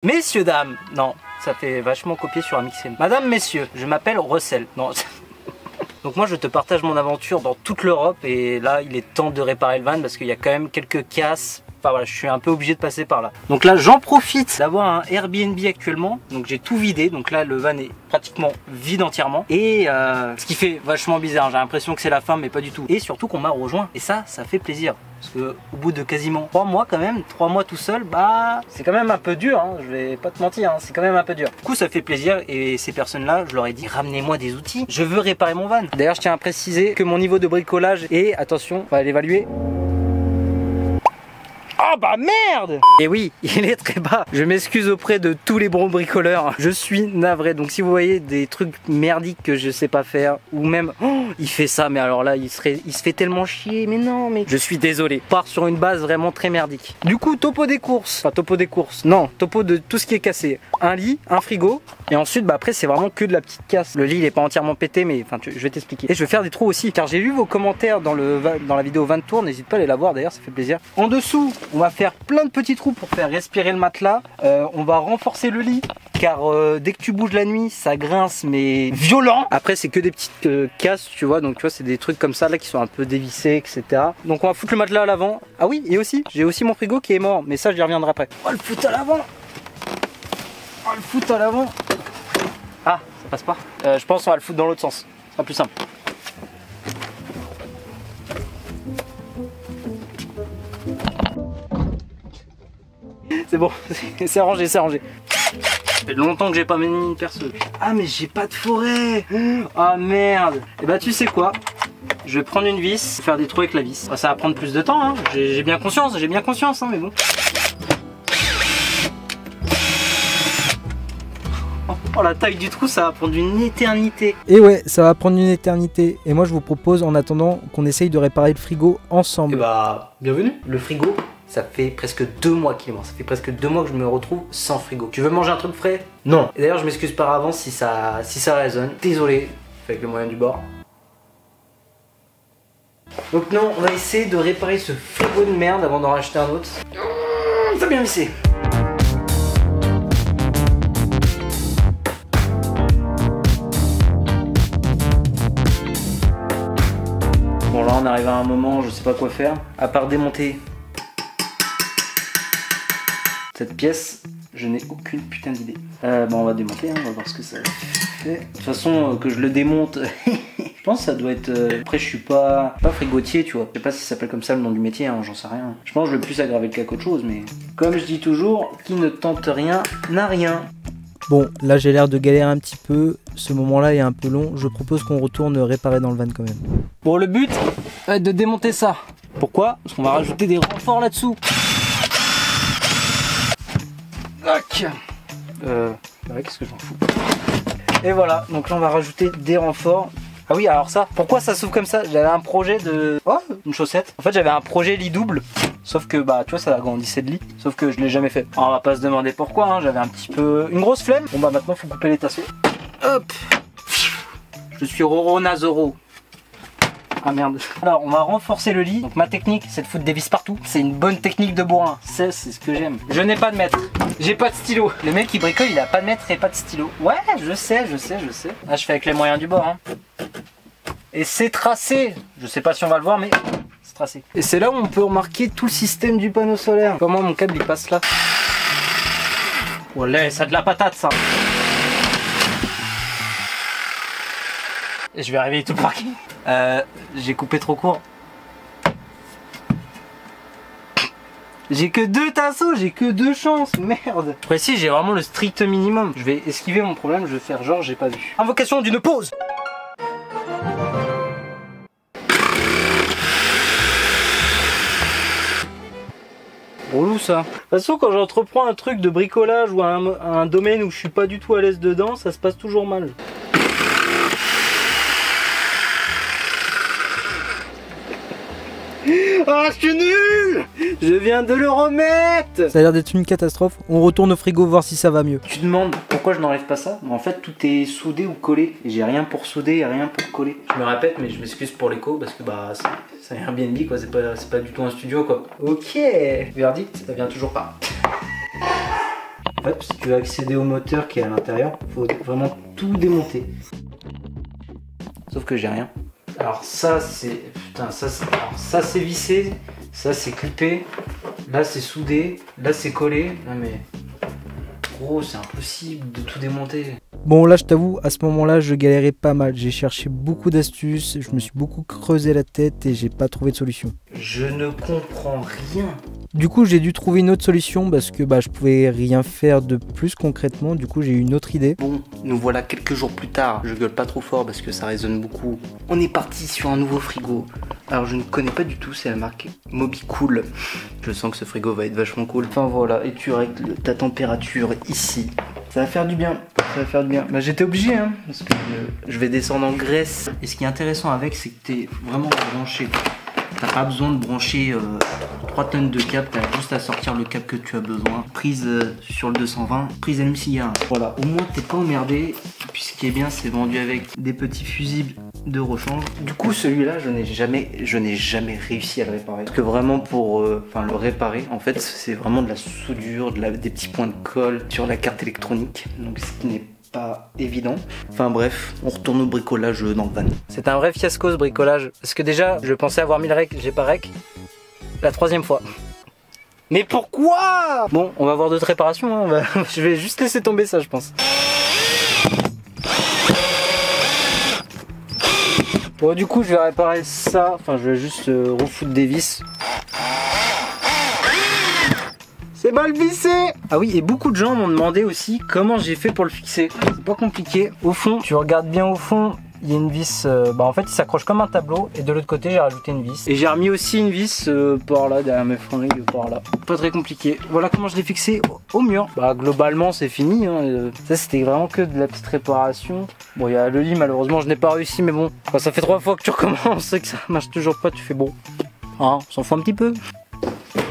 Messieurs, dames, non, ça fait vachement copier sur un mixem. Madame, messieurs, je m'appelle Russell. Non. Donc moi je te partage mon aventure dans toute l'Europe et là il est temps de réparer le van parce qu'il y a quand même quelques casses. Enfin voilà, je suis un peu obligé de passer par là. Donc là j'en profite d'avoir un Airbnb actuellement. Donc j'ai tout vidé, donc là le van est pratiquement vide entièrement. Et ce qui fait vachement bizarre, j'ai l'impression que c'est la fin mais pas du tout. Et surtout qu'on m'a rejoint et ça fait plaisir. Parce que au bout de quasiment 3 mois quand même, 3 mois tout seul, bah c'est quand même un peu dur, hein, je vais pas te mentir, hein, c'est quand même un peu dur. Du coup ça fait plaisir et ces personnes-là, je leur ai dit ramenez-moi des outils, je veux réparer mon van. D'ailleurs je tiens à préciser que mon niveau de bricolage est, attention, on va l'évaluer. Oh bah merde! Et oui, il est très bas. Je m'excuse auprès de tous les bons bricoleurs. Je suis navré. Donc si vous voyez des trucs merdiques que je sais pas faire, ou même, oh, il fait ça, mais alors là, il se fait tellement chier. Mais non, mais je suis désolé. Je pars sur une base vraiment très merdique. Du coup, topo des courses. Enfin, topo des courses. Non, topo de tout ce qui est cassé. Un lit, un frigo. Et ensuite, bah après, c'est vraiment que de la petite casse. Le lit, il est pas entièrement pété, mais enfin, je vais t'expliquer. Et je vais faire des trous aussi, car j'ai lu vos commentaires dans la vidéo 20 tours. N'hésite pas à aller la voir, d'ailleurs, ça fait plaisir. En dessous, on va faire plein de petits trous pour faire respirer le matelas. On va renforcer le lit, car dès que tu bouges la nuit, ça grince, mais violent. Après, c'est que des petites casses, tu vois. Donc, tu vois, c'est des trucs comme ça, là, qui sont un peu dévissés, etc. Donc, on va foutre le matelas à l'avant. Ah oui, et aussi, j'ai aussi mon frigo qui est mort, mais ça, j'y reviendrai après. On va le foutre à l'avant. On va le foutre à l'avant. Ah, ça passe pas. Je pense qu'on va le foutre dans l'autre sens. Ce sera plus simple. C'est bon, c'est rangé, c'est rangé. Ça fait longtemps que j'ai pas mis une perceuse. Ah mais j'ai pas de forêt. Ah merde. Et bah tu sais quoi, je vais prendre une vis, faire des trous avec la vis. Ça va prendre plus de temps, hein. J'ai bien conscience, hein, mais bon. Oh la taille du trou, ça va prendre une éternité. Et ouais, ça va prendre une éternité. Et moi je vous propose en attendant qu'on essaye de réparer le frigo ensemble. Et bah bienvenue. Le frigo, ça fait presque 2 mois qu'il est mort. Ça fait presque 2 mois que je me retrouve sans frigo. Tu veux manger un truc frais? Non. Et d'ailleurs je m'excuse par avance si ça résonne. Désolé, avec le moyen du bord. Donc non, on va essayer de réparer ce frigo de merde avant d'en racheter un autre. Ça a bien vissé. Bon là on arrive à un moment, je sais pas quoi faire, à part démonter cette pièce, je n'ai aucune putain d'idée. Bon on va démonter, hein, on va voir ce que ça fait. De toute façon que je le démonte, je pense que ça doit être... Après je suis pas frigotier tu vois, je sais pas si ça s'appelle comme ça le nom du métier, hein, j'en sais rien. Je pense que je vais plus aggraver le cas qu'autre chose, mais comme je dis toujours, qui ne tente rien n'a rien. Bon, là j'ai l'air de galérer un petit peu, ce moment-là est un peu long, je propose qu'on retourne réparer dans le van quand même. Bon le but va être de démonter ça. Pourquoi? Parce qu'on va rajouter des renforts là-dessous. Ok. Ouais, qu'est-ce que j'en fous? Et voilà, donc là on va rajouter des renforts. Ah oui, alors ça, pourquoi ça s'ouvre comme ça? J'avais un projet de... Oh, une chaussette. En fait j'avais un projet lit double. Sauf que bah tu vois ça agrandissait de lit. Sauf que je l'ai jamais fait. Alors, on va pas se demander pourquoi, hein. J'avais un petit peu... une grosse flemme. Bon bah maintenant faut couper les tasseaux. Hop. Je suis Roro. Ah merde. Alors on va renforcer le lit. Donc ma technique c'est de foutre des vis partout. C'est une bonne technique de bourrin. C'est ce que j'aime. Je n'ai pas de mètre. J'ai pas de stylo. Le mec qui bricole il a pas de mètre et pas de stylo. Ouais je sais. Là je fais avec les moyens du bord, hein. Et c'est tracé. Je sais pas si on va le voir mais c'est tracé. Et c'est là où on peut remarquer tout le système du panneau solaire. Comment mon câble il passe là? Oh là ça a de la patate ça. Et je vais réveiller tout le parking. J'ai coupé trop court. J'ai que 2 tasseaux, j'ai que 2 chances, merde. Précis, j'ai vraiment le strict minimum. Je vais esquiver mon problème, je vais faire genre j'ai pas vu. Invocation d'une pause. Relou ça. De toute façon quand j'entreprends un truc de bricolage ou un domaine où je suis pas du tout à l'aise dedans, ça se passe toujours mal. Ah, je suis nul! Je viens de le remettre! Ça a l'air d'être une catastrophe, on retourne au frigo voir si ça va mieux. Tu te demandes pourquoi je n'enlève pas ça? Mais en fait tout est soudé ou collé. Et j'ai rien pour souder et rien pour coller. Je me répète mais je m'excuse pour l'écho parce que bah c'est un Airbnb quoi, c'est pas du tout un studio quoi. Ok! Verdict, ça vient toujours pas. En fait, si tu veux accéder au moteur qui est à l'intérieur, il faut vraiment tout démonter. Sauf que j'ai rien. Alors ça c'est... Putain, ça c'est vissé, ça c'est clippé, là c'est soudé, là c'est collé. Non mais... Gros, c'est impossible de tout démonter. Bon là je t'avoue, à ce moment-là je galérais pas mal, j'ai cherché beaucoup d'astuces, je me suis beaucoup creusé la tête et j'ai pas trouvé de solution. Je ne comprends rien. Du coup j'ai dû trouver une autre solution parce que je pouvais rien faire de plus concrètement, du coup j'ai eu une autre idée. Bon, nous voilà quelques jours plus tard, je gueule pas trop fort parce que ça résonne beaucoup. On est parti sur un nouveau frigo. Alors je ne connais pas du tout, c'est la marque Mobicool. Je sens que ce frigo va être vachement cool. Enfin voilà, et tu règles ta température ici. Ça va faire du bien, ça va faire du bien. Bah j'étais obligé hein, parce que je vais descendre en graisse. Et ce qui est intéressant avec, c'est que t'es vraiment branché. T'as pas besoin de brancher 3 tonnes de câbles, t'as juste à sortir le câble que tu as besoin. Prise sur le 220, prise allume-cigare. Voilà, au moins t'es pas emmerdé. Et puis ce qui est bien, c'est vendu avec des petits fusibles de rechange. Du coup celui-là, je n'ai jamais réussi à le réparer. Parce que vraiment pour le réparer, en fait, c'est vraiment de la soudure, des petits points de colle sur la carte électronique. Donc ce qui n'est pas évident. Enfin bref, on retourne au bricolage dans le van. C'est un vrai fiasco ce bricolage. Parce que déjà, je pensais avoir mis le rec, j'ai pas rec. La 3e fois. Mais pourquoi? Bon, on va avoir d'autres réparations. Hein. Je vais juste laisser tomber ça, je pense. Bon, du coup, je vais réparer ça. Enfin, je vais juste refoutre des vis. C'est mal vissé! Ah oui, et beaucoup de gens m'ont demandé aussi comment j'ai fait pour le fixer. C'est pas compliqué. Au fond, tu regardes bien au fond, il y a une vis, en fait il s'accroche comme un tableau, et de l'autre côté j'ai rajouté une vis. Et j'ai remis aussi une vis par là, derrière mes fringues, par là. Pas très compliqué. Voilà comment je l'ai fixé au mur. Bah globalement c'est fini, hein. Ça c'était vraiment que de la petite réparation. Bon, il y a le lit, malheureusement je n'ai pas réussi, mais bon, quand ça fait 3 fois que tu recommences et que ça marche toujours pas, tu fais bon. Hein, on s'en fout un petit peu.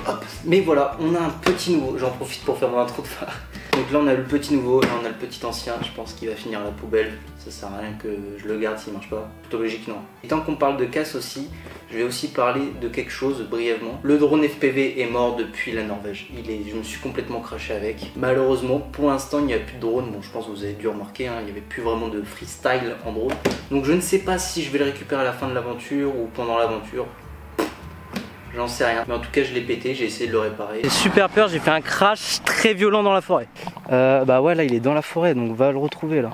Hop. Mais voilà, on a un petit nouveau, j'en profite pour faire mon intro de phare. Donc là on a le petit nouveau, là on a le petit ancien, je pense qu'il va finir à la poubelle. Ça sert à rien que je le garde s'il marche pas. Plutôt logique non. Et tant qu'on parle de casse aussi, je vais aussi parler de quelque chose brièvement. Le drone FPV est mort depuis la Norvège. Je me suis complètement craché avec. Malheureusement, pour l'instant il n'y a plus de drone. Bon, je pense que vous avez dû remarquer, hein, il n'y avait plus vraiment de freestyle en drone. Donc je ne sais pas si je vais le récupérer à la fin de l'aventure ou pendant l'aventure. J'en sais rien, mais en tout cas je l'ai pété, j'ai essayé de le réparer. J'ai super peur, j'ai fait un crash très violent dans la forêt. Bah ouais, là il est dans la forêt, donc va le retrouver là.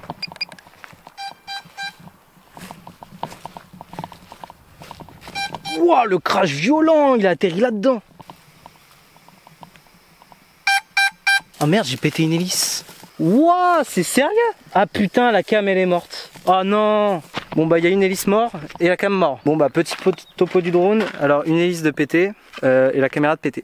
Wouah, le crash violent, il a atterri là-dedans. Oh merde, j'ai pété une hélice. Wouah, c'est sérieux? Ah putain, la cam elle est morte. Oh non. Bon bah il y a une hélice mort et la cam mort. Bon bah petit topo du drone, alors une hélice de pété et la caméra de pété.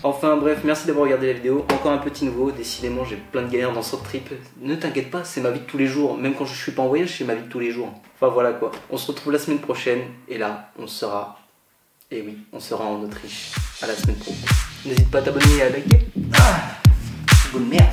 Enfin bref, merci d'avoir regardé la vidéo. Encore un petit nouveau, décidément j'ai plein de galères dans ce trip. Ne t'inquiète pas, c'est ma vie de tous les jours. Même quand je suis pas en voyage, c'est ma vie de tous les jours. Enfin voilà quoi. On se retrouve la semaine prochaine et là on sera... Et oui, on sera en Autriche. À la semaine prochaine. N'hésite pas à t'abonner et à liker. Ah, bonne merde.